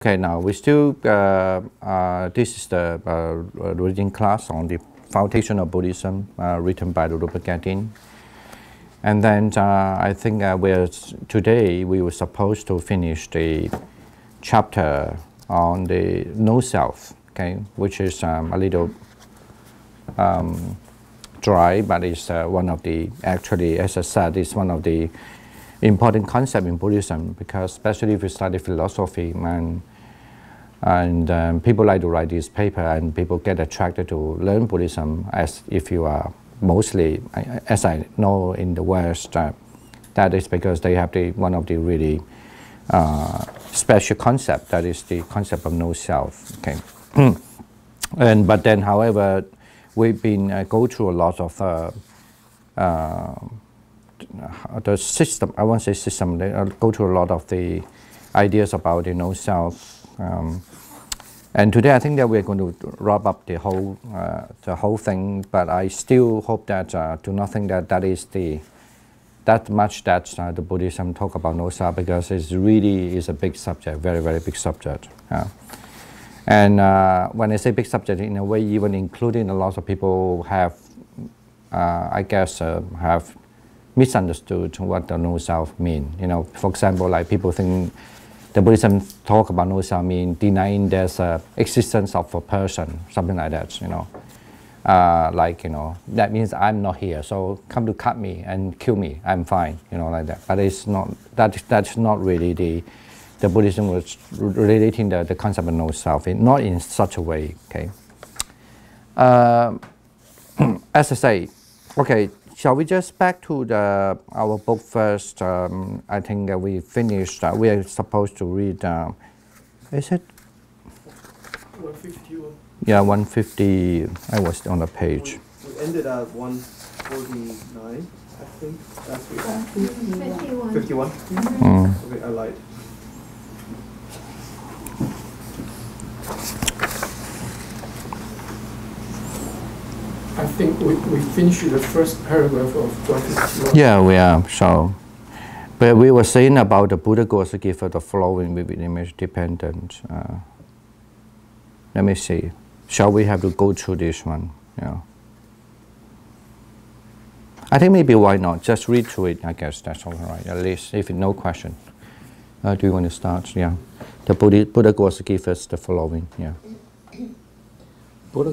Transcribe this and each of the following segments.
Okay, now we still, this is the reading class on the foundation of Buddhism, written by Rupert Gethin. And then I think today we were supposed to finish the chapter on the no self, okay, which is a little dry, but it's one of the, actually, as I said, it's one of the important concepts in Buddhism, because especially if you study philosophy, and people like to write this paper, and people get attracted to learn Buddhism, as if you are mostly, as I know in the West, that is because they have one of the really special concept, that is the concept of no self. Okay, but then, however, we've been go through a lot of the system. I won't say system. They go through a lot of the ideas about the no self. And today, I think that we're going to wrap up the whole thing. But I still hope that do not think that that much that the Buddhism talk about no self, because it really is a big subject, very, very big subject. And when I say big subject, in a way, even including a lot of people have, I guess, have misunderstood what the no self mean. You know, for example, like people think the Buddhism talk about no self mean denying there's a existence of a person, something like that. You know, like, you know, that means I'm not here, so come to cut me and kill me, I'm fine. You know, like that. But it's not that's not really the Buddhism was relating the concept of no self, not in such a way. Okay. As I say, okay. Shall we just back to our book first? I think we finished. We are supposed to read. Is it? 151. Yeah, 150. I was on the page. We ended at 149, I think. Last week. 51. 51. Okay, I lied. I think we finished the first paragraph of 151. Yeah, we are. So, but we were saying about the Buddha goes to give the following vivid image dependent. Let me see. Shall we have to go through this one? Yeah. I think maybe why not? Just read through it. I guess that's all right. At least, if no question. Do you want to start? Yeah. The Buddha goes to give us the following. Yeah. Buddha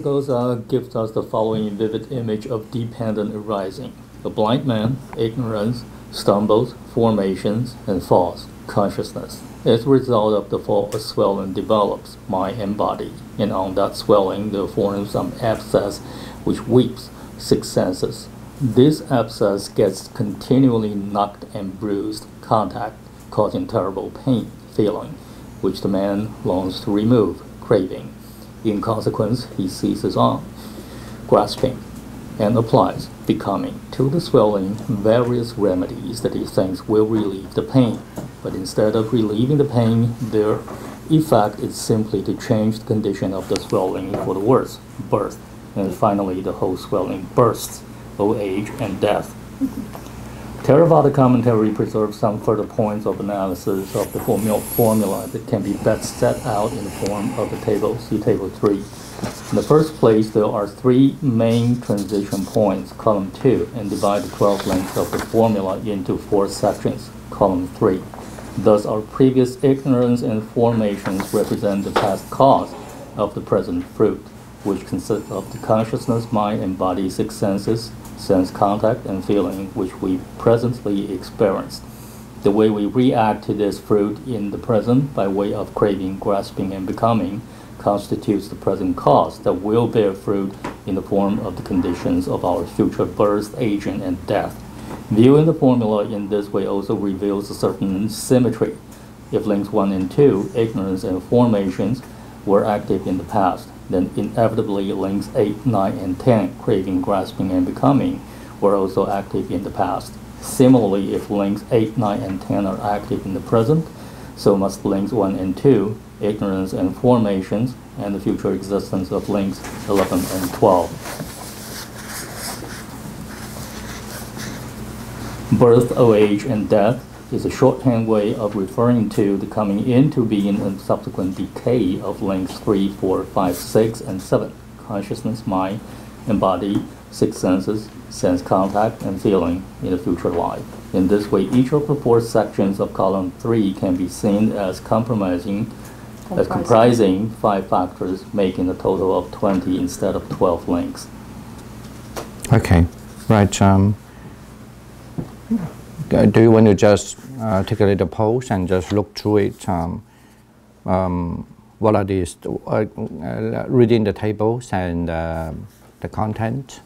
gives us the following vivid image of dependent arising. A blind man, ignorance, stumbles, formations, and falls, consciousness. As a result of the fall, a swelling develops, mind and body, and on that swelling there forms some abscess which weeps six senses. This abscess gets continually knocked and bruised contact, causing terrible pain, feeling, which the man longs to remove, craving. In consequence, he seizes on, grasping, and applies, becoming, to the swelling various remedies that he thinks will relieve the pain. But instead of relieving the pain, their effect is simply to change the condition of the swelling for the worse, birth, and finally the whole swelling bursts, old age and death. Theravada commentary preserves some further points of analysis of the formula that can be best set out in the form of the table. See Table 3. In the first place, there are three main transition points, column 2, and divide the 12 lengths of the formula into 4 sections, column 3. Thus, our previous ignorance and formations represent the past cause of the present fruit, which consists of the consciousness, mind, and body, 6 senses, sense contact and feeling, which we presently experience. The way we react to this fruit in the present by way of craving, grasping, and becoming constitutes the present cause that will bear fruit in the form of the conditions of our future birth, aging, and death. Viewing the formula in this way also reveals a certain symmetry. If links 1 and 2, ignorance and formations, were active in the past, then inevitably links 8, 9, and 10, craving, grasping, and becoming, were also active in the past. Similarly, if links 8, 9, and 10 are active in the present, so must links 1 and 2, ignorance and formations, and the future existence of links 11 and 12. Birth, old age, and death is a shorthand way of referring to the coming into being and subsequent decay of links 3, 4, 5, 6, and 7, consciousness, mind, and body, 6 senses, sense contact, and feeling in a future life. In this way, each of the 4 sections of column 3 can be seen as comprising 5 factors, making a total of 20 instead of 12 links. Okay, right. Do you want to just take a little pause and just look through it? What are these? Reading the tables and the content.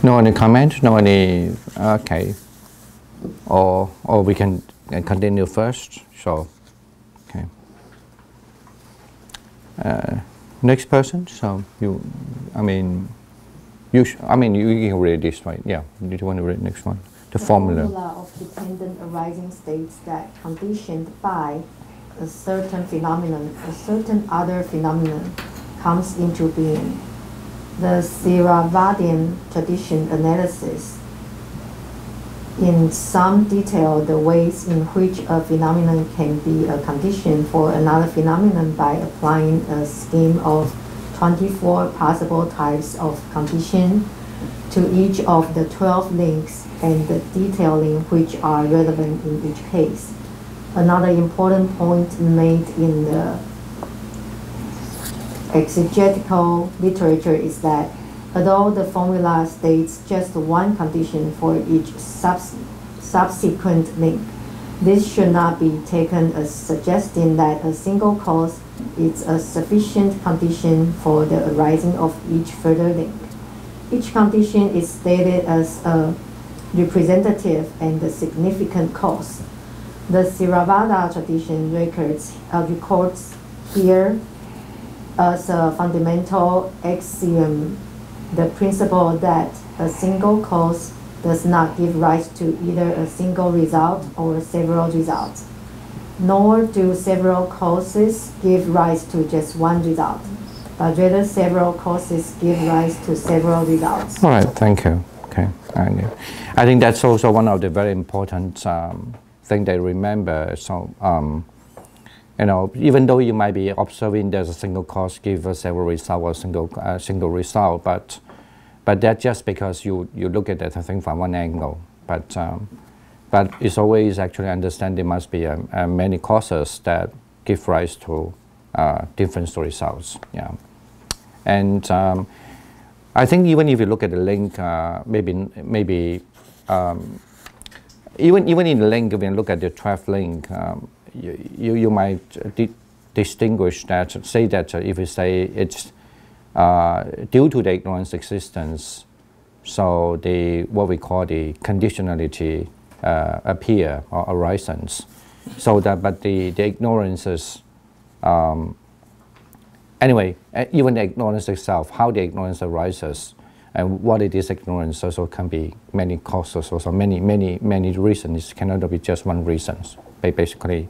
No any comment? No any? Okay. Or we can continue first. So, okay. Next person. So you can read this one. Yeah. Do you want to read next one? The formula of dependent arising states that conditioned by a certain phenomenon, a certain other phenomenon comes into being. The Theravadian tradition analysis in some detail the ways in which a phenomenon can be a condition for another phenomenon by applying a scheme of 24 possible types of condition to each of the 12 links and the detailing which are relevant in each case. Another important point made in the exegetical literature is that although the formula states just one condition for each subsequent link, this should not be taken as suggesting that a single cause is a sufficient condition for the arising of each further link. Each condition is stated as a representative and a significant cause. The Theravada tradition records here as a fundamental axiom the principle that a single cause does not give rise to either a single result or several results, nor do several causes give rise to just one result, but rather several causes give rise to several results. All right, thank you. Okay, I think that's also one of the very important thing they remember. So, even though you might be observing there's a single cause give a several result or single result, but that's just because you look at that thing from one angle. But it's always actually understand there must be many causes that give rise to different results. Yeah, and I think even if you look at the link, maybe even in the link, when you look at the 12 link. You might distinguish that, say that if you say it's due to the ignorance existence, so what we call the conditionality appear or arises. So that, but the ignorances, anyway, even the ignorance itself, how the ignorance arises, and what it is ignorance also can be many causes, also many reasons. It cannot be just one reason. Basically,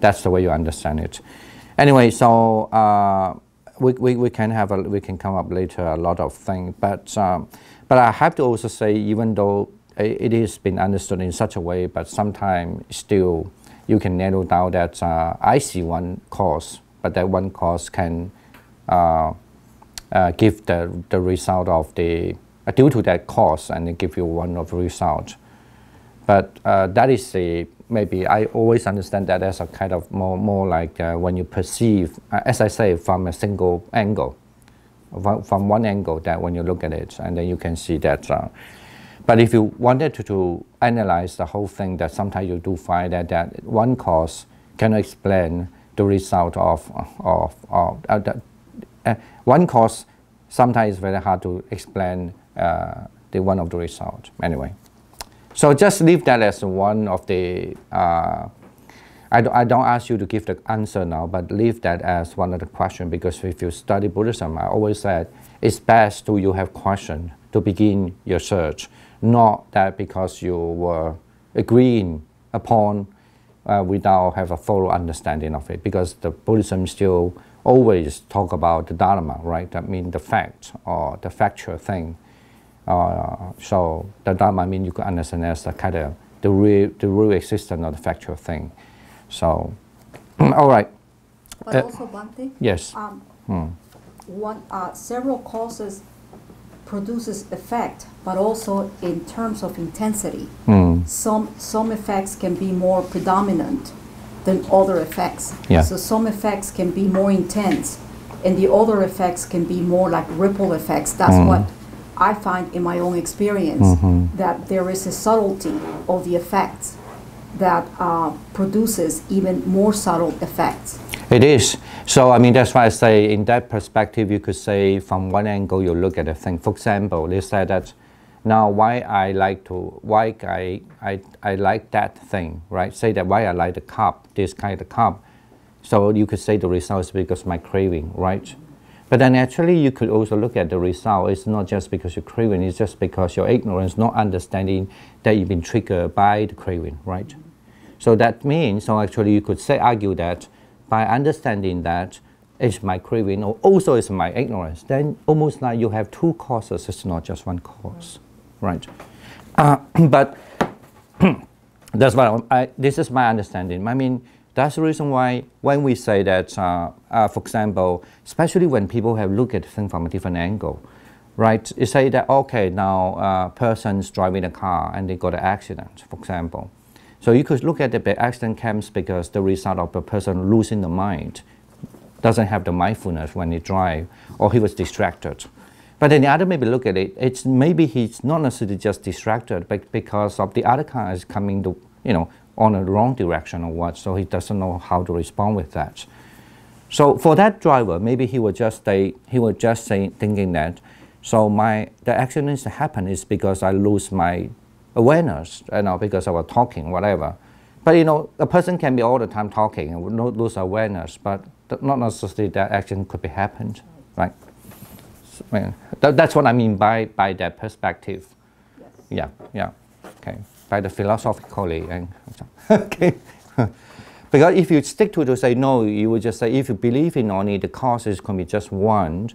that's the way you understand it. Anyway, so we can come up later a lot of things, but I have to also say, even though it has been understood in such a way, but sometimes still you can narrow down that I see one cause, but that one cause can give the result of the due to that cause, and then give you one of the result. But that is maybe I always understand that as a kind of more like when you perceive, as I say, from a single angle, from one angle, that when you look at it, and then you can see that. But if you wanted to analyze the whole thing, that sometimes you do find that one cause cannot explain the result of one cause. Sometimes it's very hard to explain the one of the result. Anyway, so just leave that as one of the. I don't ask you to give the answer now, but leave that as one of the questions, because if you study Buddhism, I always said it's best to you have question to begin your search, not that because you were agreeing upon without have a thorough understanding of it, because the Buddhism still always talk about the Dharma, right? That means the fact or the factual thing. So the Dharma, I mean, you can understand as the kind of the real existence of the factual thing. So, all right. But also one thing. Yes. Several causes produces effect, but also in terms of intensity. Some effects can be more predominant than other effects. Yeah. So some effects can be more intense, and the other effects can be more like ripple effects. That's what I find in my own experience, that there is a subtlety of the effects that produces even more subtle effects. It is. So, I mean, that's why I say in that perspective, you could say from one angle you look at a thing. For example, they say that now why I like that thing, right? Say that why I like the cup, this kind of cup. So you could say the result is because of my craving, right? But then actually you could also look at the result. It's not just because you're craving, it's just because your ignorance, not understanding that you've been triggered by the craving, right? So that means, so actually you could say, argue that by understanding that it's my craving or also it's my ignorance, then almost like you have two causes, it's not just one cause, right? But that's what this is my understanding. I mean, that's the reason why when we say that, for example, especially when people have looked at things from a different angle, right? You say that, okay, now a person's driving a car and they got an accident, for example. So you could look at the accident comes because the result of the person losing the mind, doesn't have the mindfulness when he drive, or he was distracted. But then the other maybe look at it, it's maybe he's not necessarily just distracted, but because of the other car is coming to, on a wrong direction or what, so he doesn't know how to respond with that. So for that driver, maybe he would just say, thinking that, so the accident that happened is because I lose my awareness, because I was talking, whatever. But a person can be all the time talking and would not lose awareness, but not necessarily that action could be happened, right? So, that's what I mean by that perspective. Yes. Yeah. Okay. By the philosophically and okay. Because if you stick to say no, you would just say if you believe in only the causes can be just one,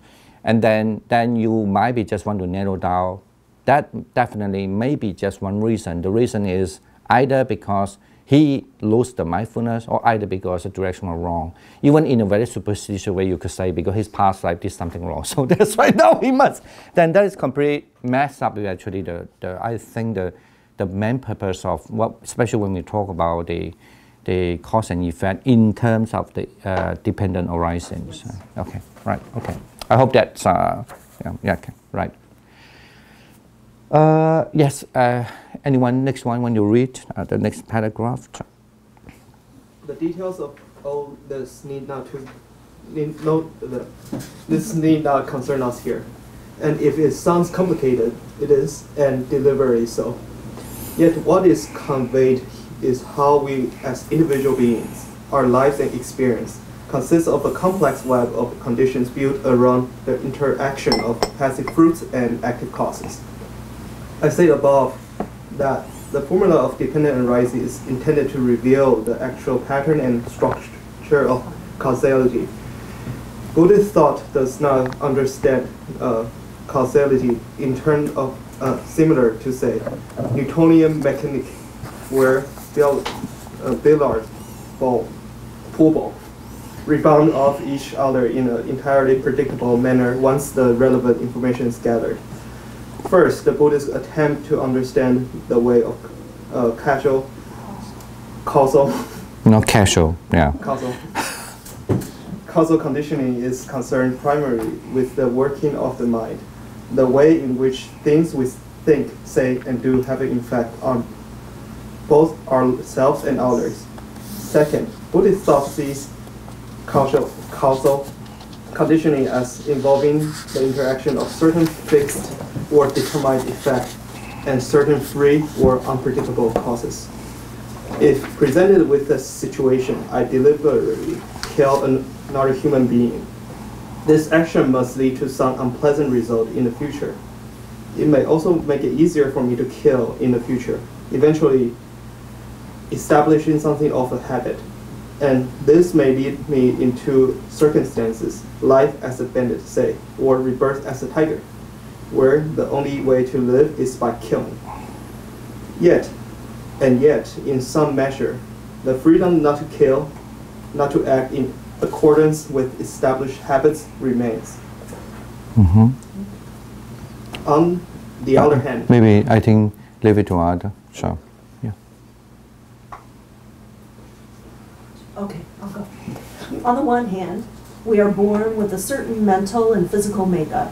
and then you might be just want to narrow down. That definitely may be just one reason. The reason is either because he lost the mindfulness, or either because the direction was wrong. Even in a very superstitious way, you could say because his past life did something wrong, so that's why now he must. Then that is completely messed up. Actually, I think the main purpose of what, especially when we talk about the cause and effect in terms of the dependent arisings. Okay, right. Okay, I hope that's okay, right. Yes. Anyone? Next one. When you read the next paragraph. The details of all this need not concern us here, and if it sounds complicated, it is, and deliberately so. Yet what is conveyed is how we, as individual beings, our lives and experience consists of a complex web of conditions built around the interaction of passive fruits and active causes. I said above that the formula of dependent arising is intended to reveal the actual pattern and structure of causality. Buddhist thought does not understand causality in terms of similar to, say, Newtonian mechanics, where billiard ball, pool ball, rebound off each other in an entirely predictable manner once the relevant information is gathered. First, the Buddhists attempt to understand the way of causal conditioning is concerned primarily with the working of the mind, the way in which things we think, say, and do have an effect on both ourselves and others. Second, Buddhist thought sees causal conditioning as involving the interaction of certain fixed or determined effects and certain free or unpredictable causes. If presented with a situation, I deliberately kill another human being. This action must lead to some unpleasant result in the future. It may also make it easier for me to kill in the future, eventually establishing something of a habit. And this may lead me into circumstances, life as a bandit, say, or rebirth as a tiger, where the only way to live is by killing. Yet, in some measure, the freedom not to kill, not to act in accordance with established habits remains. Mm-hmm. On the other hand, maybe I think leave it to Ada. So, yeah. Okay, I'll go. On the one hand, we are born with a certain mental and physical makeup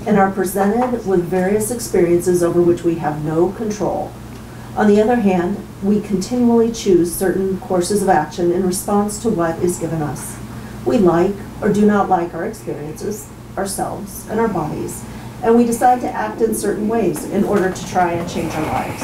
and are presented with various experiences over which we have no control. On the other hand, we continually choose certain courses of action in response to what is given us. We like or do not like our experiences, ourselves, and our bodies, and we decide to act in certain ways in order to try and change our lives.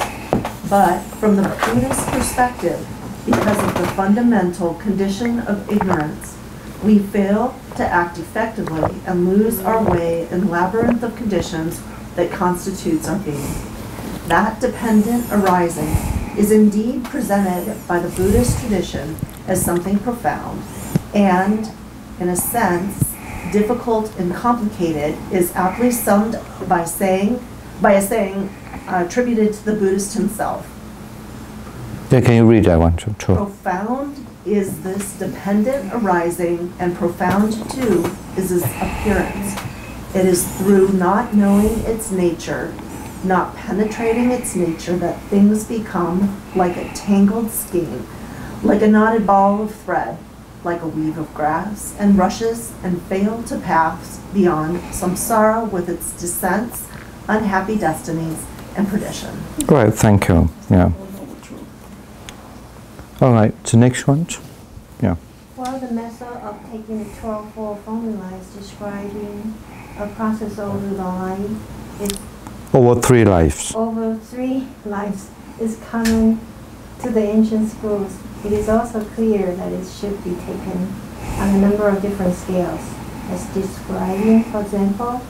But from the Buddhist perspective, because of the fundamental condition of ignorance, we fail to act effectively and lose our way in the labyrinth of conditions that constitutes our being. That dependent arising is indeed presented by the Buddhist tradition as something profound, and, in a sense, difficult and complicated is aptly summed by a saying attributed to the Buddhist himself. Yeah, can you read that one too? Profound is this dependent arising, and profound too is its appearance. It is through not knowing its nature, not penetrating its nature, that things become like a tangled skein, like a knotted ball of thread, like a weave of grass and rushes, and fail to pass beyond samsara with its descents, unhappy destinies, and perdition. Right, thank you. Yeah. All right, the next one. Yeah. Well, the method of taking the 12-fold formula is describing a process over the line. Over 3 lives. Over 3 lives is common to the ancient schools. It is also clear that it should be taken on a number of different scales, as describing, for example,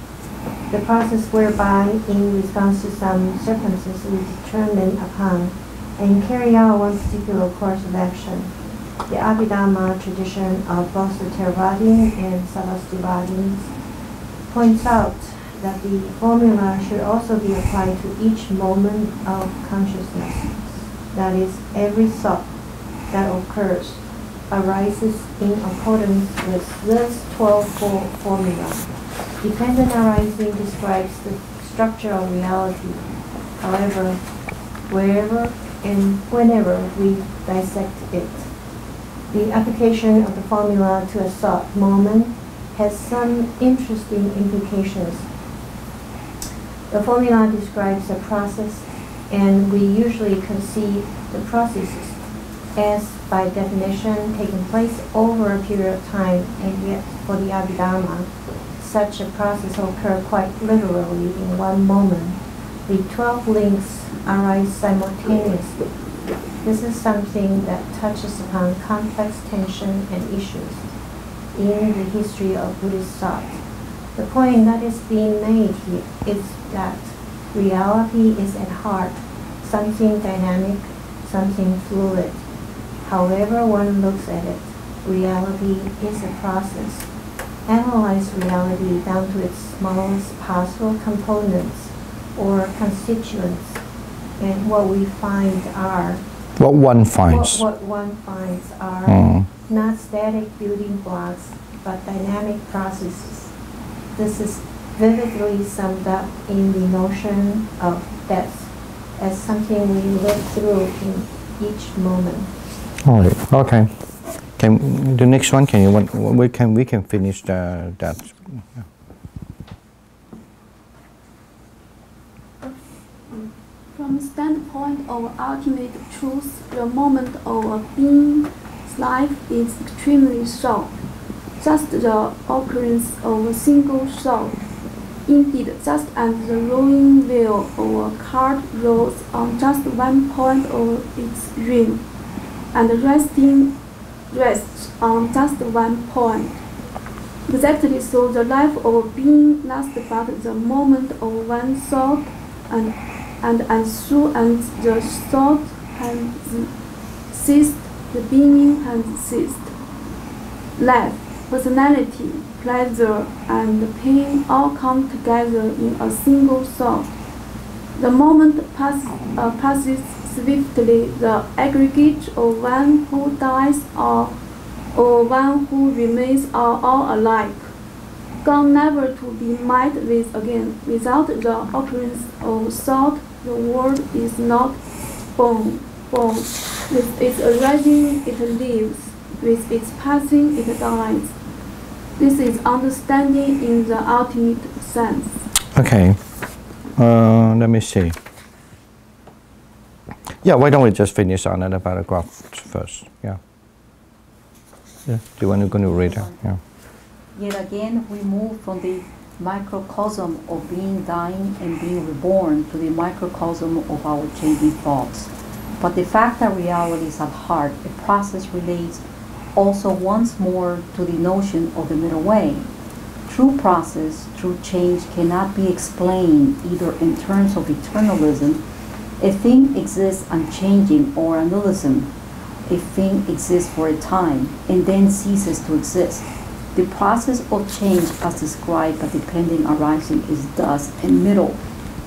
the process whereby, in response to some circumstances, we determine upon and carry out one particular course of action. The Abhidhamma tradition of both the Theravadians and Sarvastivadins points out that the formula should also be applied to each moment of consciousness. That is, every thought that occurs arises in accordance with this 12-fold formula. Dependent arising describes the structure of reality. However, wherever and whenever we dissect it, the application of the formula to a thought moment has some interesting implications. The formula describes a process, and we usually conceive the processes as, by definition, taking place over a period of time, and yet for the Abhidhamma, such a process occurs quite literally in one moment. The 12 links arise simultaneously. This is something that touches upon complex tension and issues in the history of Buddhist thought. The point that is being made here is that reality is at heart something dynamic, something fluid. However one looks at it, reality is a process. Analyze reality down to its smallest possible components or constituents, and what we find are what one finds. What one finds are not static building blocks, but dynamic processes. This is vividly summed up in the notion of death as something we live through in each moment. All right. Okay. Can the next one? Can you? We can finish that. Yeah. From the standpoint of ultimate truth, the moment of a being's life is extremely short, just the occurrence of a single thought. Indeed, just as the rolling wheel of a cart rolls on just one point of its rim, and rests on just one point. Exactly so, the life of a being lasts but the moment of one thought, and as soon as the thought has ceased, the being has ceased. Life, personality, pleasure, and pain all come together in a single thought. The moment passes swiftly. The aggregate of one who dies or one who remains are all alike, gone never to be met with again. Without the occurrence of thought, the world is not born. With its arising, it lives. With its passing, it dies. This is understanding in the ultimate sense. Okay. Let me see. Yeah, why don't we just finish another paragraph first? Yeah. Yeah. Do you want to read it? Yeah. Yet again, we move from the microcosm of being dying and being reborn to the microcosm of our changing thoughts. But the fact that reality is at heart, a process relates also once more to the notion of the middle way. True process, true change cannot be explained either in terms of eternalism, a thing exists unchanging, or annihilism, a thing exists for a time and then ceases to exist. The process of change as described by dependent arising is thus a middle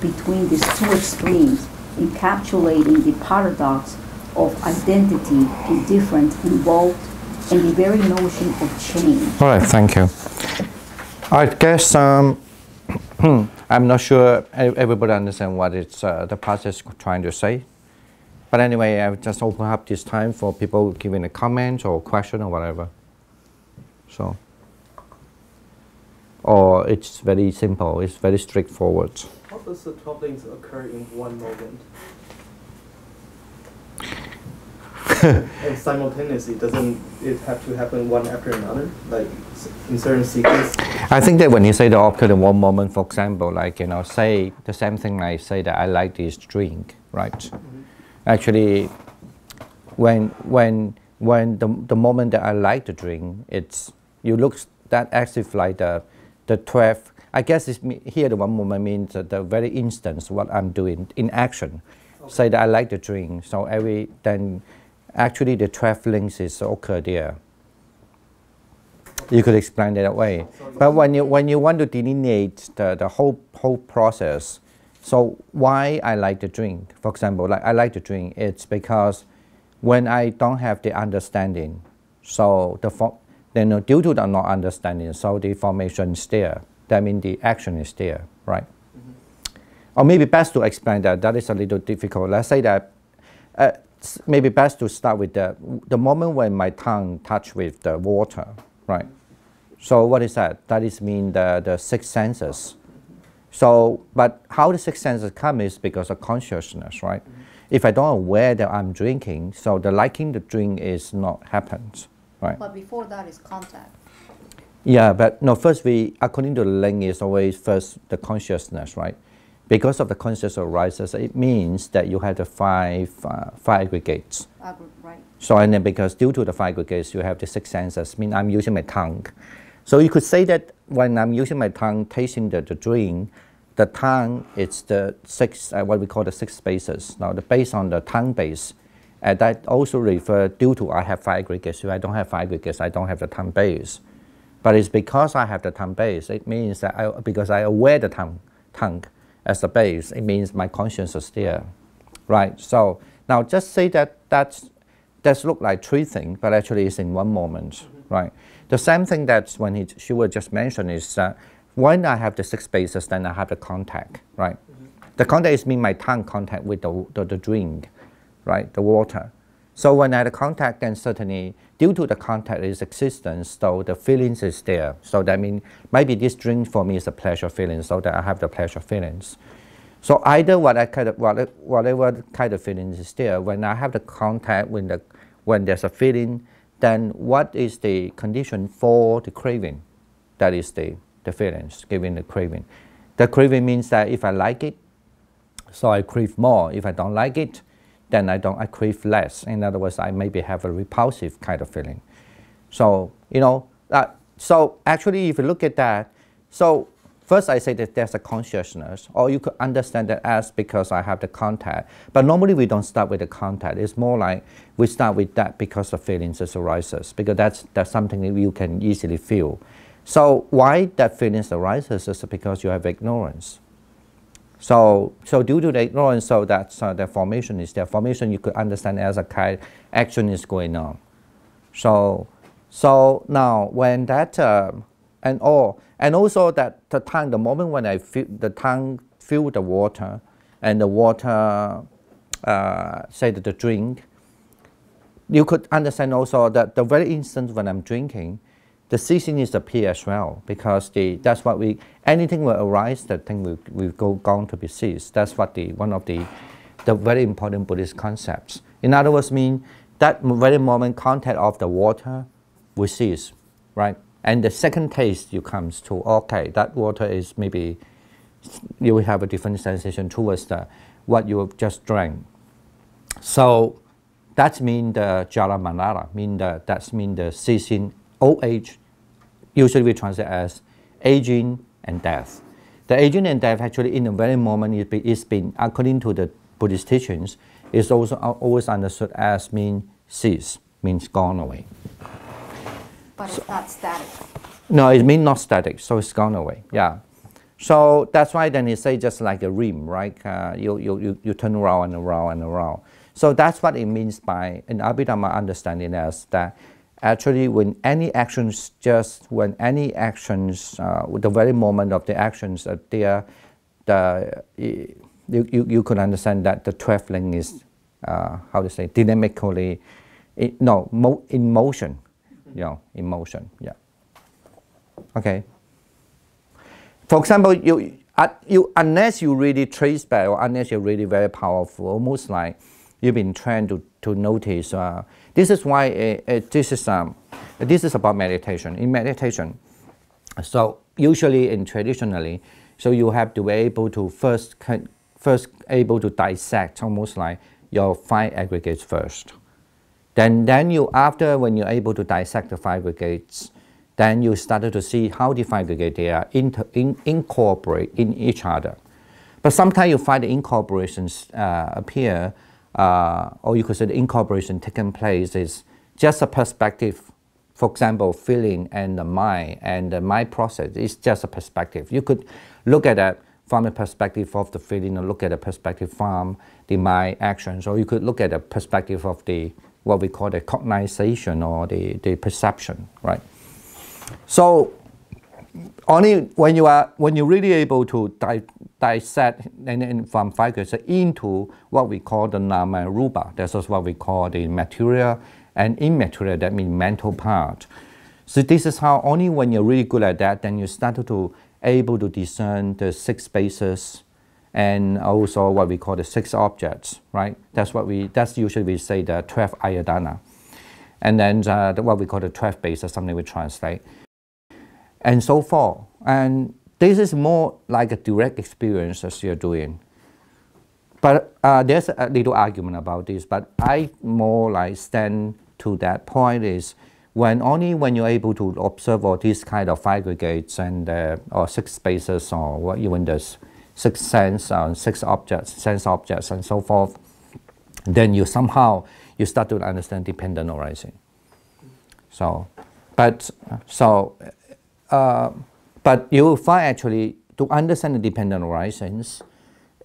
between these two extremes, encapsulating the paradox of identity, indifferent, involved, and the very notion of change. All right, thank you. I guess I'm not sure everybody understands what it's the process trying to say. But anyway, I've just opened up this time for people giving a comment or question or whatever. So, or it's very simple, it's very straightforward. How does the 12 things occur in one moment? And simultaneously, doesn't it have to happen one after another, like in certain sequence? I think that when you say the occur in one moment, for example, like, you know, say the same thing like say that I like this drink, right? Mm-hmm. Actually, when the moment that I like the drink, it's, you look that as if like the 12, I guess it's here the one moment means the very instance what I'm doing in action. Okay. Say that I like the drink, so then actually the 12 links is occur there. You could explain it that way. But when you want to delineate the whole process, so why I like the drink, for example, like I like the drink, it's because when I don't have the understanding, so then due to the not understanding, so the formation is there. That means the action is there, right? Mm-hmm. Or maybe best to explain that. That is a little difficult. Let's say that maybe best to start with the moment when my tongue touch with the water, right? So what is that? That is mean the six senses. So, but how the six senses come is because of consciousness, right? Mm-hmm. If I don't aware that I'm drinking, so the liking the drink is not happens, right? But before that is contact. Yeah, but no, first according to the link is always first the consciousness, right? Because of the consciousness arises, it means that you have the five aggregates. Right. So, and then because due to the five aggregates, you have the six senses, mean I'm using my tongue. So you could say that when I'm using my tongue, tasting the drink, the tongue is the six, what we call the six bases. Now, the base on the tongue base, that also refer due to I have five aggregates. If I don't have five aggregates, I don't have the tongue base. But it's because I have the tongue base. It means that because I aware the tongue as the base, it means my conscience is there, right? So now just say that that look like three things, but actually it's in one moment, right? The same thing that when she was just mentioned is that when I have the 6 spaces, then I have the contact, right? The contact is mean my tongue contact with the drink, right? The water. So when I have the contact, then certainly due to the contact is existence, so the feelings is there. So that means maybe this drink for me is a pleasure feeling, so that I have the pleasure feelings. So either whatever kind of feelings is there, when I have the contact, when there's a feeling, then what is the condition for the craving? That is the feelings, giving the craving. The craving means that if I like it, so I crave more. If I don't like it, then I crave less. In other words, I maybe have a repulsive kind of feeling. So, so actually if you look at that, so first I say that there's a consciousness, or you could understand that as because I have the contact. But normally we don't start with the contact. It's more like we start with that because the feelings arises, because that's something that you can easily feel. So why that feelings arises is because you have ignorance. So due to the ignorance, so that the formation is there. Formation you could understand as a kind action is going on. So now when that and also that the tongue, the moment when I feel the tongue feel the water, and the water say that the drink, you could understand also that the very instant when I'm drinking, the ceasing is appear as well, because that's what anything will arise, that thing will going to be ceased. That's what one of the very important Buddhist concepts. In other words, mean that very moment contact of the water will cease, right? And the second taste you comes to, okay, that water is maybe, you will have a different sensation towards what you just drank. So that means the jara manara, that means the ceasing, old age. Usually we translate as aging and death. The aging and death actually in the very moment it's been, according to the Buddhist teachings, is also always understood as mean cease, means gone away. But it's not static. No, it means not static, so it's gone away, yeah. So that's why then he say just like a rim, right? You turn around and around and around. So that's what it means by, in Abhidhamma understanding as that actually when any actions, the very moment of the actions are there, you could understand that the 12th link is, how to say, dynamically, in motion, in motion, yeah. Okay. For example, unless you really trace back, or unless you're really very powerful, almost like you've been trained to notice. This is why this is about meditation. In meditation, so usually and traditionally, so you have to be able to first able to dissect, almost like your 5 aggregates first. Then you, after when you're able to dissect the 5 aggregates, then you started to see how the 5 aggregates they are incorporate in each other. But sometimes you find the incorporations appear, or you could say the incorporation taking place is just a perspective. For example, feeling and the mind and the mind process is just a perspective. You could look at that from the perspective of the feeling, or look at the perspective from the mind actions, or you could look at the perspective of the what we call the cognization or the perception, right? So only when you're really able to dissect and from 5 aggregates into what we call the nama and rupa, that's also what we call the material and immaterial, that means mental part. So this is how only when you're really good at that, then you start to able to discern the 6 spaces and also what we call the 6 objects, right? That's usually we say the 12 ayatana. And then what we call the 12 bases, something we translate. And so forth. And this is more like a direct experience as you're doing. But there's a little argument about this, but I more like stand to that point is only when you're able to observe all these kind of aggregates and or 6 spaces or even the 6 sense, 6 objects, sense objects and so forth, then you somehow start to understand dependent arising. But you will find actually to understand the dependent arisings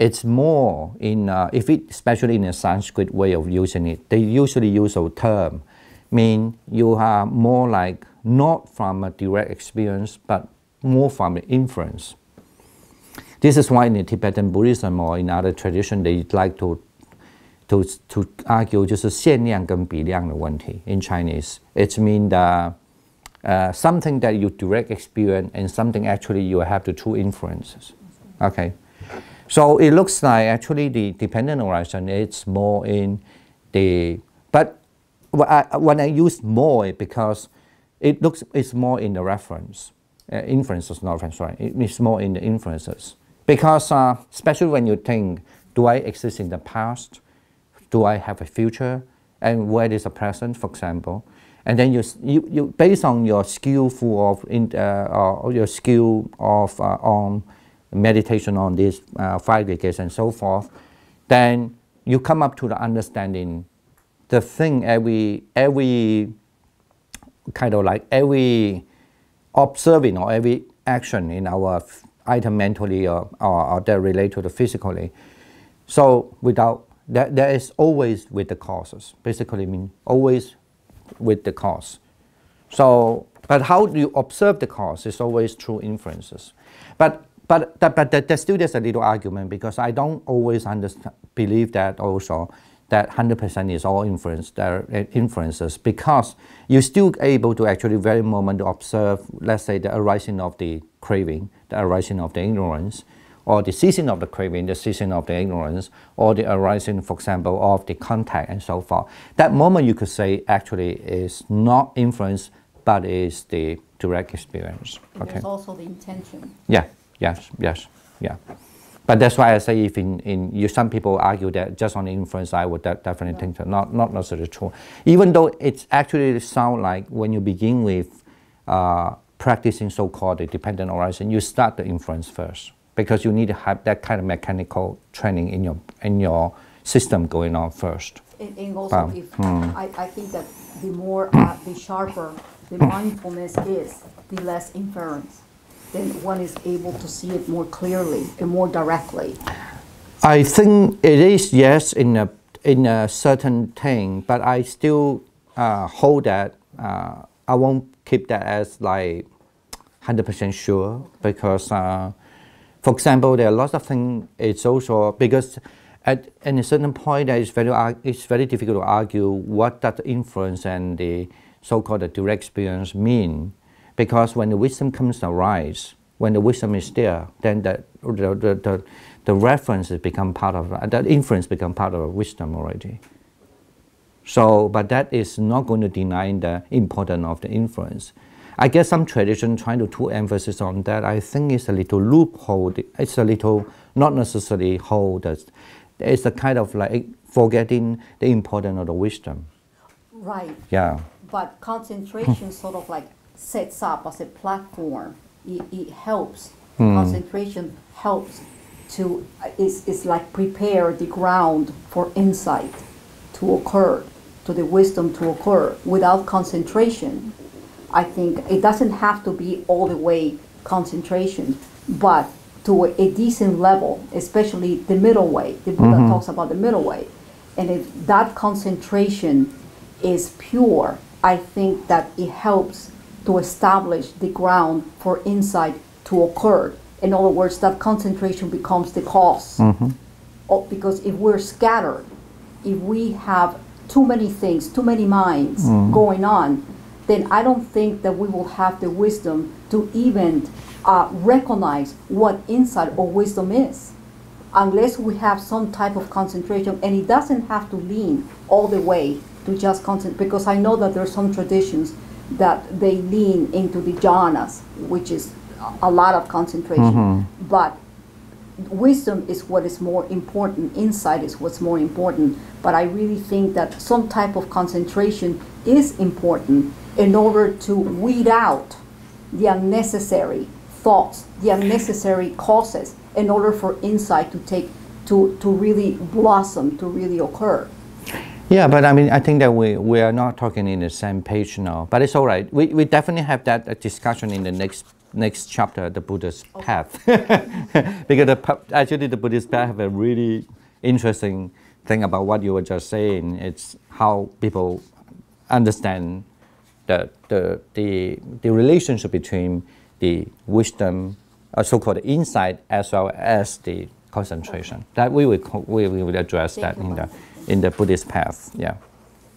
it's more in, especially in a Sanskrit way of using it, they usually use a term, mean you are more like not from a direct experience, but more from the inference. This is why in the Tibetan Buddhism or in other traditions, they like to argue 就是限量跟比量的问题. In Chinese, it means something that you direct experience and something actually you have to true inferences. Okay. So it looks like actually the dependent horizon is more in the, but when I use more because it's more in the reference. Inferences, not reference, sorry. It's more in the inferences. Because especially when you think, do I exist in the past? Do I have a future? And where is the present, for example? And then you based on your skillful of or your skill of on meditation on these 5 decades and so forth, then you come up to the understanding the thing every kind of like every observing or every action in our item mentally or that relate to the physically. So without that, there is always with the causes. Basically mean always with the cause. So, but how do you observe the cause is always through inferences. But still there's a little argument because I don't always believe that also that 100% is all inferences because you're still able to actually very moment to observe, let's say, the arising of the craving, the arising of the ignorance, or the ceasing of the craving, the ceasing of the ignorance, or the arising, for example, of the contact and so forth. That moment you could say actually is not inference, but is the direct experience. And there's also the intention. Yeah, yes. But that's why I say if some people argue that just on inference, I would definitely think that not necessarily true. Even though it's actually sound like when you begin with practicing so-called the dependent horizon, you start the inference first because you need to have that kind of mechanical training in your system going on first. And also, I think that the more, the sharper the mindfulness is, the less inference. Then one is able to see it more clearly and more directly. I think it is, yes, in a certain thing, but I still hold that I won't keep that as like 100% sure because, for example, there are lots of things. It's also because at a certain point, it's very difficult to argue what that influence and the so-called direct experience mean. Because when the wisdom comes to arise, when the wisdom is there, then the references become part of, that inference become part of wisdom already. So, but that is not going to deny the importance of the inference. I guess some tradition trying to put emphasis on that, I think it's a little loophole. It's a little, not necessarily hold. It's a kind of like forgetting the importance of the wisdom. Right. Yeah. But concentration sort of like sets up as a platform. It helps. Concentration helps to, it's like prepare the ground for insight to occur, to the wisdom to occur. Without concentration, I think it doesn't have to be all the way concentration, but to a decent level, especially the middle way. The Buddha talks about the middle way. And if that concentration is pure, I think that it helps to establish the ground for insight to occur. In other words, that concentration becomes the cause. Because if we're scattered, if we have too many things, too many minds going on, then I don't think that we will have the wisdom to even recognize what insight or wisdom is. Unless we have some type of concentration, and it doesn't have to lean all the way to just concentrate, because I know that there are some traditions that they lean into the jhanas, which is a lot of concentration. But wisdom is what is more important, insight is what's more important. But I really think that some type of concentration is important in order to weed out the unnecessary thoughts, the unnecessary causes, in order for insight to really blossom, to really occur. Yeah, but I mean, I think that we are not talking in the same page now, but it's all right. We definitely have that discussion in the next next chapter, the Buddhist path, because actually the Buddhist path have a really interesting thing about what you were just saying. It's how people understand the relationship between the wisdom, so-called insight, as well as the concentration. That we will address that in the Buddhist path. Yeah.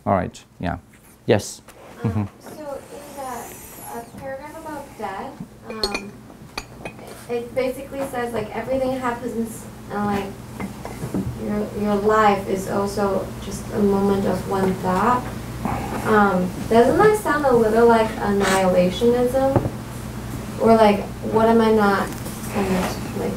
All right. Yeah. Yes. So in the paragraph about death, it basically says like everything happens and like your life is also just a moment of one thought. Doesn't that sound a little like annihilationism? Or like, what am I not kind of like?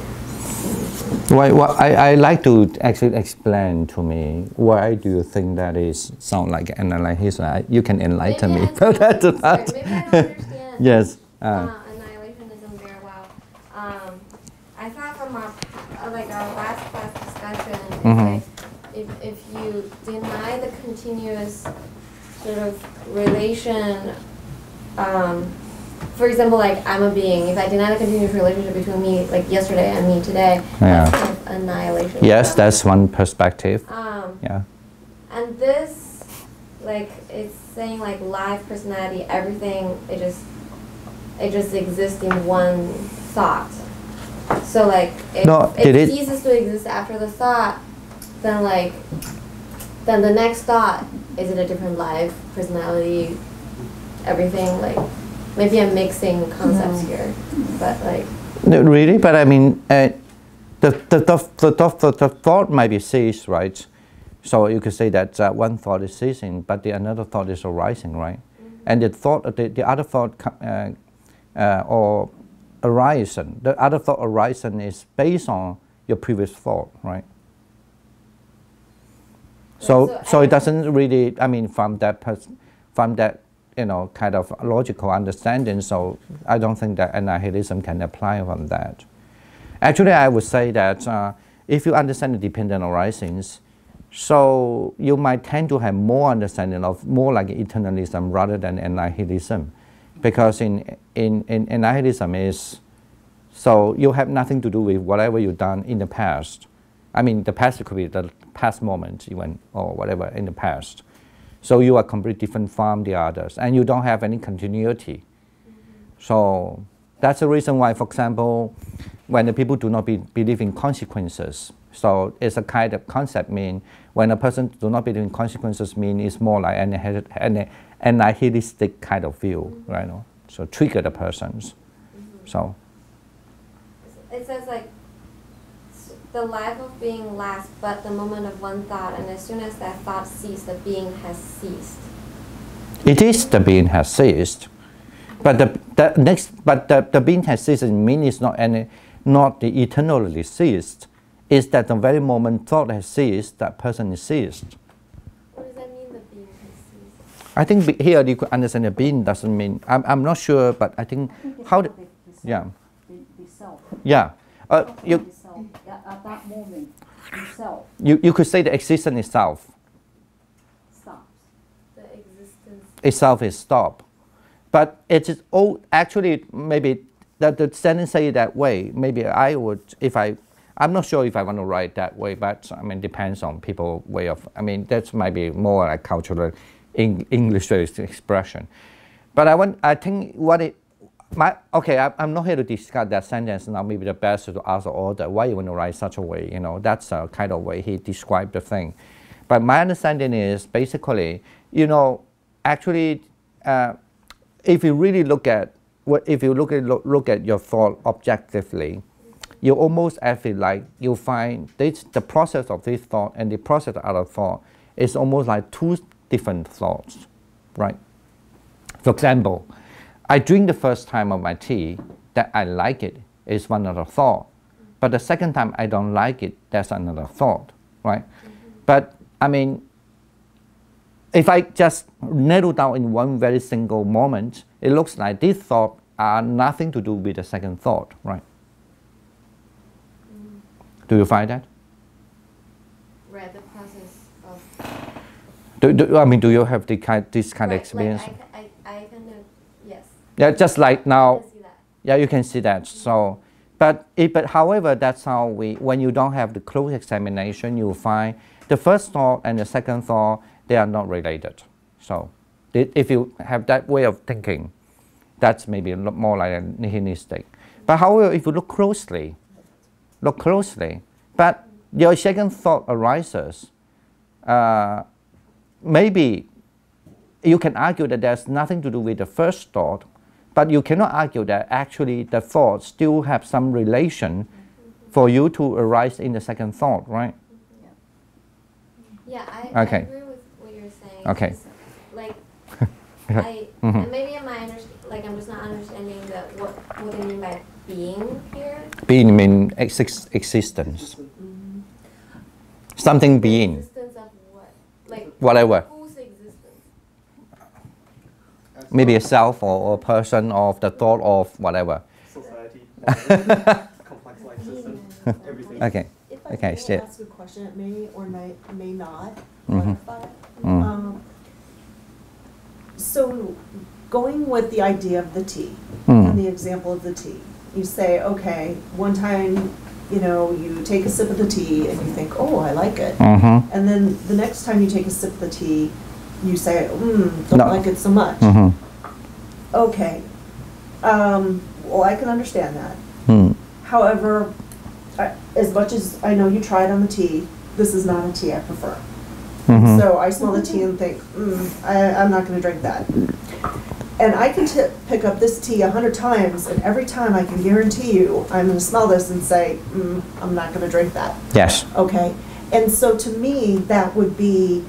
Well, I like to actually explain to me why do you think that is sound like annihilation? You can enlighten me. Maybe I don't understand. Yes. Annihilationism very well. I thought from our last class discussion, it's like if you deny the continuous sort of relation. For example, like I'm a being. If I deny the continuous relationship between me, like yesterday and me today, that's kind of annihilation. Yes, that's one perspective. Yeah. And this, like, it's saying like life, personality, everything. It just exists in one thought. So like, if it ceases to exist after the thought, then the next thought is it a different life, personality, everything like. Maybe I'm mixing concepts here, but like. No, really, but I mean, the thought might be ceased, right? So you could say that one thought is ceasing, but the another thought is arising, right? And the other thought or horizon, the other thought horizon is based on your previous thought, right? So it doesn't really. I mean, from that kind of logical understanding, so I don't think that annihilationism can apply on that. Actually, I would say that if you understand the dependent arisings, so you might tend to have more understanding of more like eternalism rather than annihilationism, because in annihilationism is, so you have nothing to do with whatever you've done in the past. I mean, the past could be the past moment even, or whatever in the past. So you are completely different from the others, and you don't have any continuity. So that's the reason why, for example, when the people do not believe in consequences, so it's a kind of concept mean when a person do not believe in consequences mean it's more like an annihilistic kind of view, right? So trigger the persons. So it says like the life of being lasts but the moment of one thought, and as soon as that thought ceased, the being has ceased. It is the being has ceased, but the being has ceased means it's not the eternally ceased. It's that the very moment thought has ceased, that person is ceased. What does that mean? The being has ceased. I think here you could understand the being doesn't mean. I'm not sure, but I think how the self. Yeah. At that moment, himself. You could say the existence itself. Stops. The existence itself is stop. But it is actually maybe that the sentence say that way. Maybe I would, I'm not sure if I want to write that way, but I mean depends on people's way of. I mean that might be more like cultural English expression. But I think what it. I'm not here to discuss that sentence now. Maybe the best to ask the author why you want to write such a way. That's a kind of way he described the thing. But my understanding is basically, actually, if you really look at your thought objectively, you almost feel like you find the process of this thought and the process of other thought is almost like two different thoughts, right? For example, I drink the first time of my tea, that I like it is one other thought. But the second time I don't like it, that's another thought, right? But I mean, if I just narrow down in one very single moment, it looks like these thoughts are nothing to do with the second thought, right? Do you find that? Right, the process of. Do you have this kind of experience? I kind of, yes. Yeah, just like now. Yeah, you can see that. So, but however, that's how when you don't have the close examination, you find the first thought and the second thought, they are not related. So, if you have that way of thinking, that's maybe a lot more like a nihilistic. But however, if you look closely, but your second thought arises, maybe you can argue that there's nothing to do with the first thought, but you cannot argue that actually the thoughts still have some relation for you to arise in the second thought, right? Yeah, I agree with what you're saying. Okay. Like, and maybe I'm just not understanding what they mean by being here. Being means existence. Something being. Existence of what? Like whatever. Whose existence? Maybe a self or a person or the thought of whatever. Society. Complex life system. Everything. Okay. If I Okay, may shit. ask a question, it may or may not Mhm. clarify. So going with the idea of the tea and the example of the tea, you say, okay, one time, you take a sip of the tea and you think, oh, I like it. And then the next time you take a sip of the tea, you say, don't like it so much. Okay. Well, I can understand that. However, as much as I know you tried on the tea, this is not a tea I prefer. So I smell the tea and think, I'm not going to drink that. And I can pick up this tea 100 times, and every time I can guarantee you, I'm going to smell this and say, I'm not going to drink that. Yes. Okay. And so to me, that would be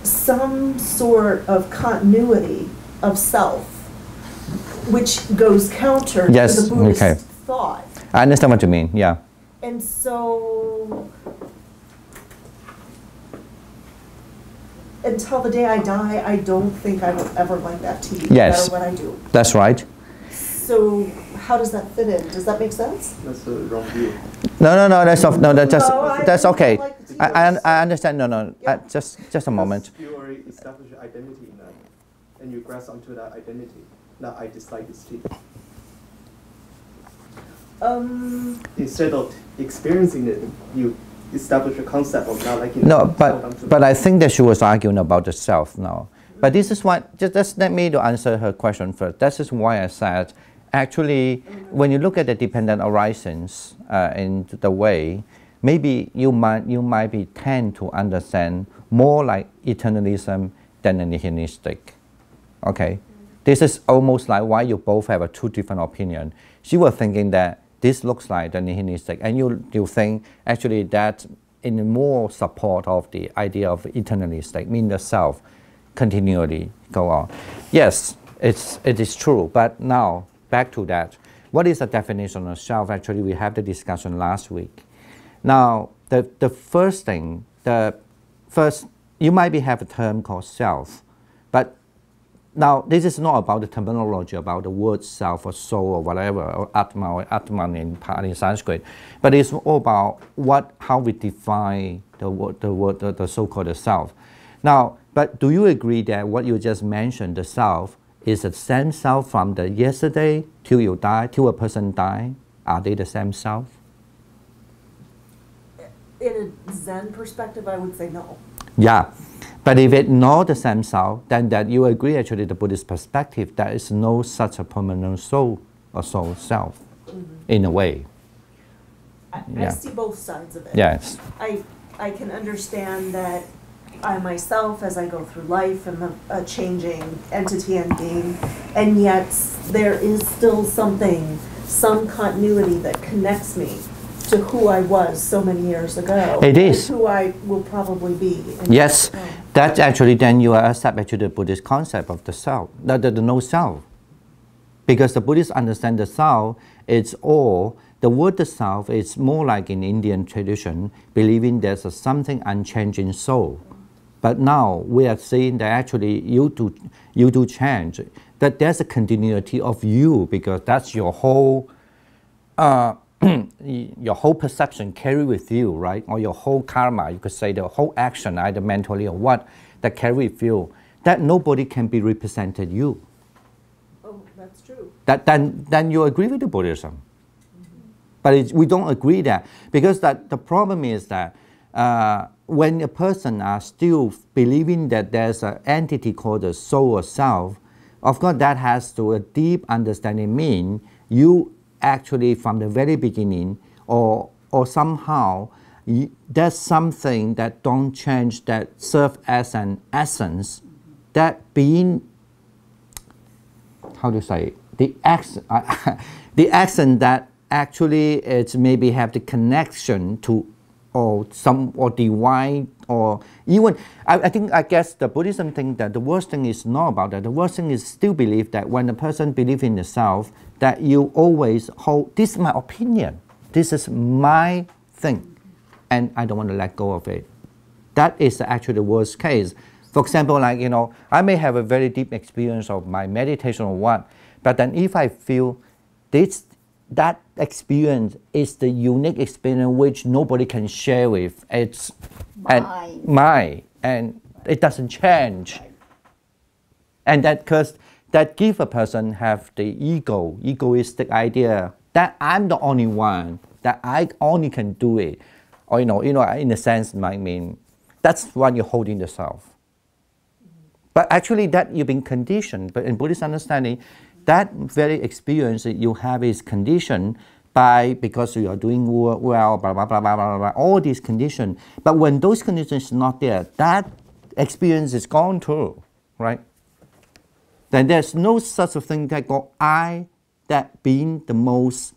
some sort of continuity of self, which goes counter to the Buddhist thought. I understand what you mean, yeah. And so, until the day I die, I don't think I will ever like that tea, no matter what I do. That's right. So, how does that fit in? Does that make sense? That's the wrong view. No, that's okay. Like the tea I understand. Yeah. Just a moment. You already establish your identity in that, and you grasp onto that identity. Now I dislike this tea. Instead of experiencing it, you establish a concept of not liking it. No, but I think that she was arguing about the self now. But this is why, just let me to answer her question first. This is why I said, actually, when you look at the dependent arisings in the way, maybe you might be tend to understand more like eternalism than a nihilistic. Okay, this is almost like why you both have a two different opinion. She was thinking that this looks like the nihilistic, and you think actually that in more support of the idea of eternalistic, mean the self continually go on. Yes, it is true, but now back to that. What is the definition of self? Actually, we had the discussion last week. Now, the first thing, you might have a term called self, but now this is not about the terminology, about the word self or soul or whatever, or atman in Pali Sanskrit, but it's all about how we define the so-called self. Now, but do you agree that what you just mentioned, the self, is the same self from the yesterday till you die, till a person die? Are they the same self? In a Zen perspective, I would say no. Yeah, but if it's not the same self, then that you agree actually the Buddhist perspective, there is no such a permanent soul or soul self, in a way. I see both sides of it. Yes. I can understand that I myself, as I go through life, am a changing entity and being, and yet there is still some continuity that connects me to who I was so many years ago. It is. Who I will probably be. Yes, that's actually then you accept actually the Buddhist concept of the self, the no self. Because the Buddhists understand the self, it's all, the word the self is more like in Indian tradition, believing there's something unchanging soul. But now we are seeing that actually you do change, that there's a continuity of you, because that's your whole your whole perception carry with you, right? Or your whole karma, you could say the whole action, either mentally or what, that carry with you, that nobody can be represented you. Oh, that's true. then you agree with the Buddhism. But we don't agree that, because the problem is that when a person are still believing that there's an entity called the soul or self, of course that has to a deep understanding mean you actually from the very beginning or somehow there's something that don't change that serve as an essence that being, how to say, the accent that actually it's maybe have the connection to or divine or even I guess the Buddhism think that the worst thing is not about that. The worst thing is still believe that when a person believes in the self, that you always hold, this is my opinion, this is my thing, and I don't want to let go of it. That is actually the worst case. For example, like, you know, I may have a very deep experience of my meditation or what, but then if I feel that experience is the unique experience which nobody can share with, it's mine, and it doesn't change. And that because that give a person have the egoistic idea that I'm the only one, that I only can do it. Or you know, in a sense, I mean, that's what you're holding the self. But actually that you've been conditioned, but in Buddhist understanding, that very experience that you have is conditioned by, because you are doing well, blah, blah, blah, blah, blah, blah, all these conditions. But when those conditions are not there, that experience is gone too, right? Then there's no such a thing that called I, that being the most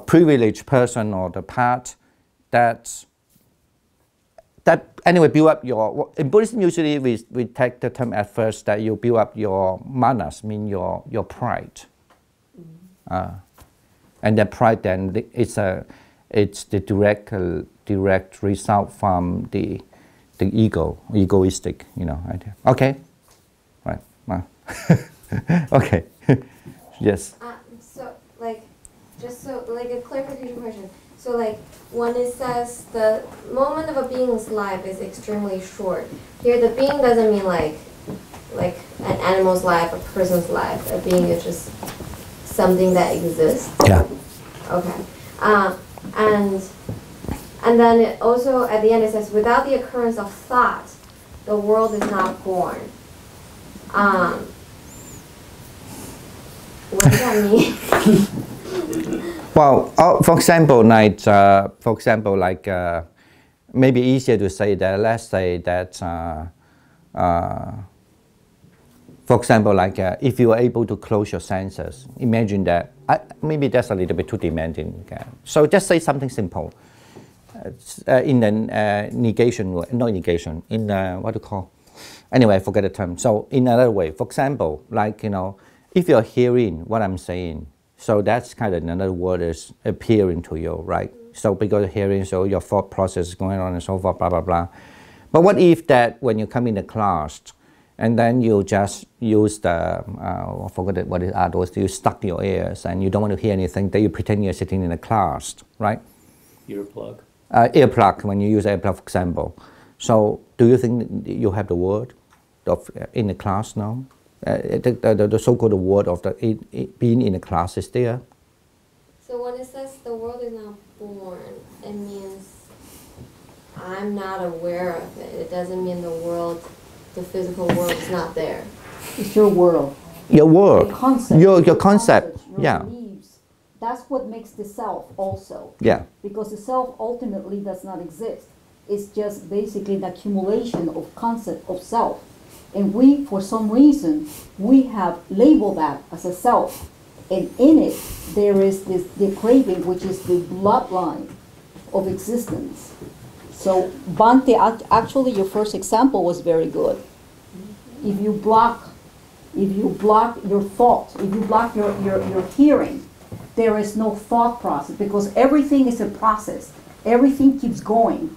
privileged person or the part that anyway build up your, in Buddhism usually we take the term at first that you build up your manas, mean your pride. And that pride then it's the direct result from the egoistic, you know, idea. Okay, right. Okay. Yes. So like, just so like a clarification question. So like when it says the moment of a being's life is extremely short, here the being doesn't mean like an animal's life, a person's life. A being is just something that exists. Yeah. Okay. And then it also at the end it says without the occurrence of thought, the world is not born. What does that mean? Well, for example, like maybe easier to say that. Let's say that, for example, like if you are able to close your senses, imagine that. Maybe that's a little bit too demanding. Okay? So just say something simple. In the negation, not negation. In what do you call? Anyway, I forget the term. So in another way, for example, like you know, if you're hearing what I'm saying. So that's kind of another word is appearing to you, right? So because of hearing, so your thought process is going on and so forth, blah, blah, blah. But what if that when you come in the class and then you just use the, I forgot what are those, you stuck your ears and you don't want to hear anything, then you pretend you're sitting in a class, right? Earplug. Earplug, when you use earplug, for example. So do you think you have the word of in the class now? The so-called word of the being in the class is there. So when it says the world is not born, it means I'm not aware of it. It doesn't mean the world, the physical world is not there. It's your world. Your world. Your concept. Your concept. Your yeah. beliefs. That's what makes the self also. Yeah. Because the self ultimately does not exist. It's just basically the accumulation of concept of self. And we, for some reason, we have labeled that as a self. And in it, there is the craving, which is the bloodline of existence. So, Bhante, actually your first example was very good. If you block your thought, if you block your hearing, there is no thought process because everything is a process. Everything keeps going,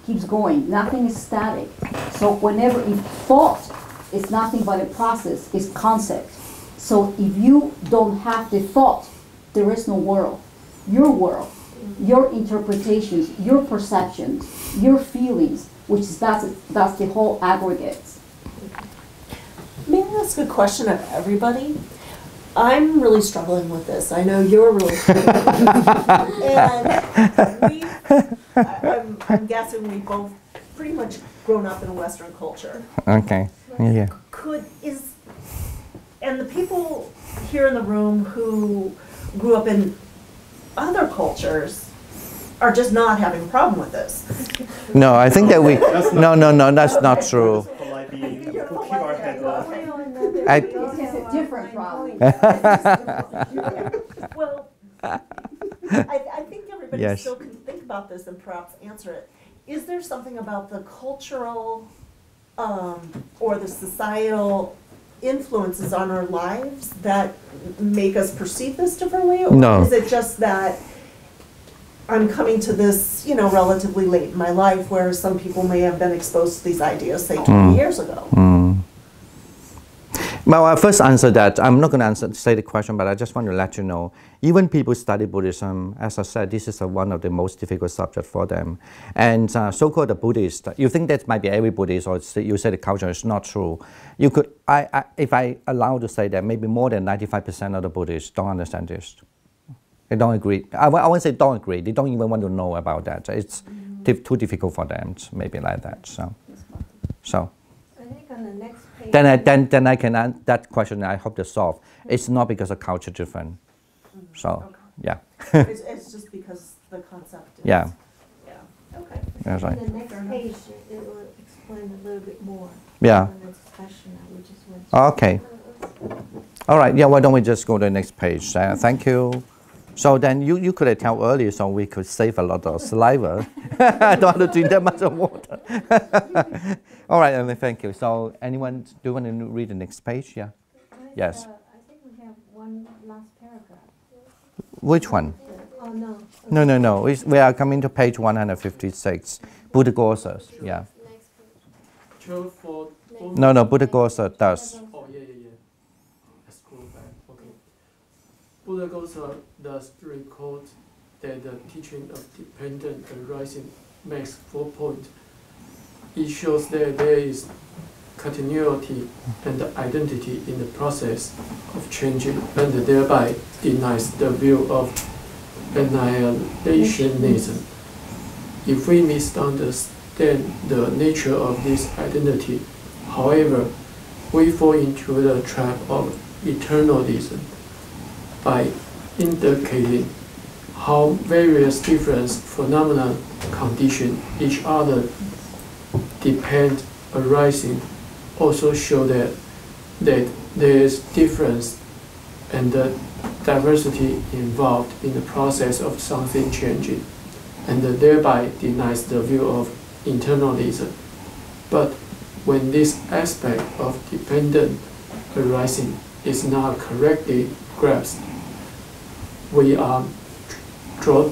nothing is static. So whenever if thought is nothing but a process, it's concept. So if you don't have the thought, there is no world. Your world, your interpretations, your perceptions, your feelings, which is that's the whole aggregate. May I ask a question of everybody? I'm really struggling with this. I know you're really struggling with it. And I'm guessing we both pretty much grown up in a Western culture. Okay. Yeah. And the people here in the room who grew up in other cultures are just not having a problem with this. No, I think that we. No, that's not true. It's a different problem. Well, I think everybody still can think about this and perhaps answer it. Is there something about the cultural or the societal influences on our lives that make us perceive this differently? Or No. is it just that I'm coming to this, relatively late in my life, where some people may have been exposed to these ideas, say, 20 years ago? Well, I first answer that. I'm not going to say the question, but I just want to let you know, even people study Buddhism, as I said, this is one of the most difficult subjects for them. And so-called the Buddhist, you think that might be every Buddhist, or you say the culture is not true. You could, if I allow to say that, maybe more than 95% of the Buddhists don't understand this. They don't agree. I won't say don't agree. They don't even want to know about that. It's too difficult for them, maybe like that. So. I think on the next page. Then I can that question. I hope to solve. It's not because of culture different. So yeah. It's just because the concept is. Yeah. Yeah. Okay. That's right. On the next page, it will explain a little bit more. Yeah. On the discussion that we just went through. Okay. All right. Yeah. Why don't we just go to the next page? Thank you. So then you could have told earlier, so we could save a lot of saliva. I don't have to drink that much of water. All right, and thank you. So anyone, do you want to read the next page? Yeah. Yes. I think we have one last paragraph. Which one? Oh, no. No. We are coming to page 156. Buddha Gosas. Yeah. Next page. No. Buddha Gosa does. Oh, yeah. Let's scroll back. Okay. Buddha Gosa does record that the teaching of dependent arising makes 4 points. It shows that there is continuity and identity in the process of changing, and thereby denies the view of annihilationism. If we misunderstand the nature of this identity, however, we fall into the trap of eternalism by indicating how various different phenomena condition each other depend arising also show that there is difference and the diversity involved in the process of something changing, and thereby denies the view of internalism. But when this aspect of dependent arising is not correctly grasped, we are drawn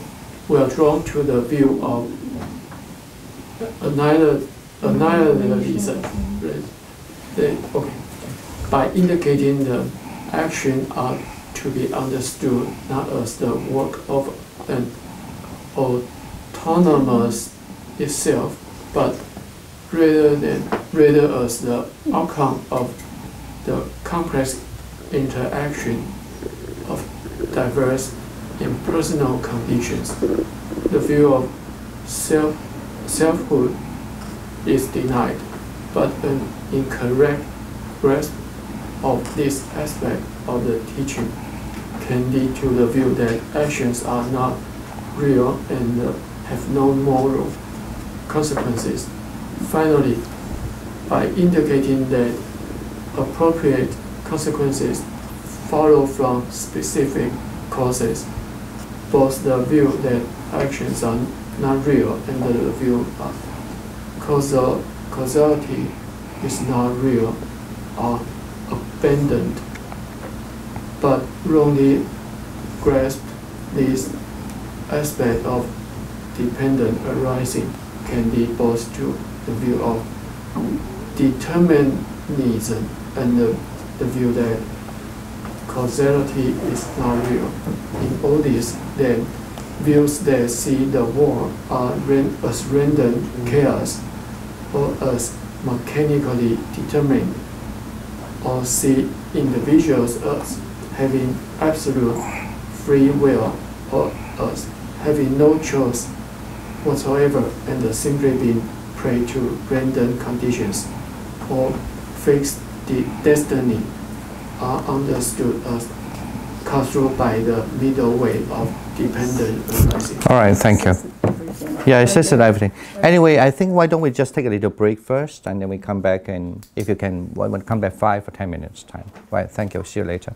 to the view of annihilationism. By indicating the action are to be understood not as the work of an autonomous itself, but rather as the outcome of the complex interaction of diverse impersonal conditions. The view of selfhood is denied, but an incorrect grasp of this aspect of the teaching can lead to the view that actions are not real and have no moral consequences. Finally, by indicating that appropriate consequences follow from specific causes, both the view that actions are not real and the view of causality is not real are abandoned. But wrongly grasp this aspect of dependent arising can lead both to the view of determinism and the view that causality is not real. In all this, then, views that see the world as random chaos or as mechanically determined or see individuals as having absolute free will or as having no choice whatsoever and simply being prey to random conditions or fixed destiny are understood as caused by the middle way of dependent arising. All right, thank you. Yeah, it says everything. Anyway, I think why don't we just take a little break first, and then we come back, and if you can, we'll come back 5 or 10 minutes time. Right, thank you. See you later.